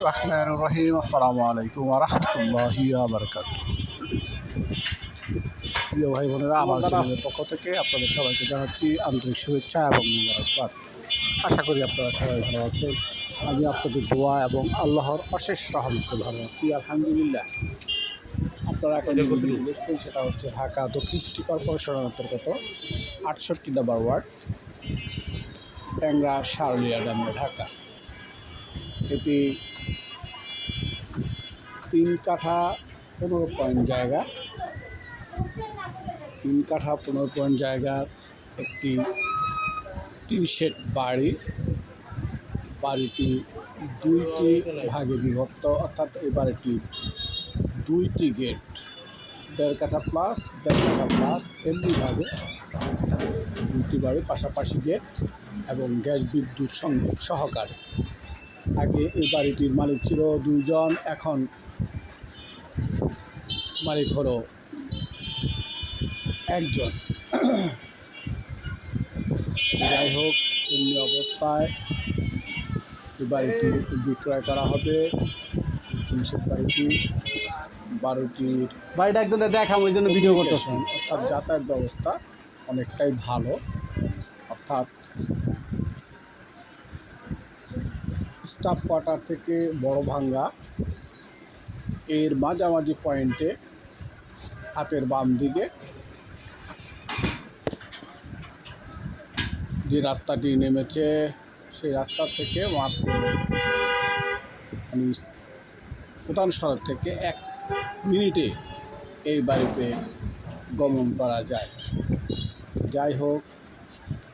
রহিম আসসালামু আলাইকুম ওয়া রাহমাতুল্লাহি ওয়া বারাকাতুহু। প্রিয় ভাই বোনেরা, আমার চ্যানেলের পক্ষ থেকে আপনাদের সবাইকে জানাচ্ছি আন্তরিক শুভেচ্ছা এবং মোবারকবাদ। আশা করি আপনারা সবাই ভালো আছেন। আমি আপনাদের দোয়া এবং আল্লাহর অশেষ রহমতে ভালো আছি, আলহামদুলিল্লাহ। আপনারা এখন দেখছেন সেটা হচ্ছে ঢাকা দক্ষিণ সিটি কর্পোরেশনের অন্তর্গত ৬৮ নম্বর ওয়ার্ড, ট্যাংরা শারুলিয়া গ্রামে, ঢাকা। এটি 3 কাঠা 15 পয়েন্ট জায়গা, 3 কাঠা 15 পয়েন্ট জায়গার একটি টিন শেড বাড়ি। বাড়িটি 2টি ভাগে বিভক্ত, অর্থাৎ এই বাড়িটি 2টি গেট, 1.5 কাঠা প্লাস 1.5 কাঠা প্লাস এমনি ভাবে 2টি বাড়ি, পাশাপাশি গেট এবং গ্যাস বিদ্যুৎ সংযোগ সহকারে। আগে এই বাড়িটির মালিক ছিল 2 জন, এখন মালিক হলো 1 জন। যাই হোক, এমনি অবস্থায় এই বাড়িটি বিক্রয় করা হবে। বাড়িটা একদম দেখাম, ওই জন্য ভিডিও করতেছেন। অর্থাৎ যাতায়াত ব্যবস্থা অনেকটাই ভালো, অর্থাৎ স্টাফ কোয়ার্টার থেকে বড় ভাঙ্গা এর মাঝামাঝি পয়েন্টে হাতের বাম দিকে যে রাস্তাটি নেমেছে, সেই রাস্তা থেকে মাত্র প্রধান সড়ক থেকে 1 মিনিটে এই বাড়িতে গমন করা যায়। যাই হোক,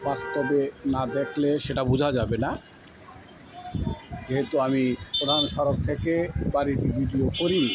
বাস্তবে না দেখলে সেটা বোঝা যাবে না। যেহেতু আমি প্রধান সড়ক থেকে বাড়িটি ভিডিও করিনি,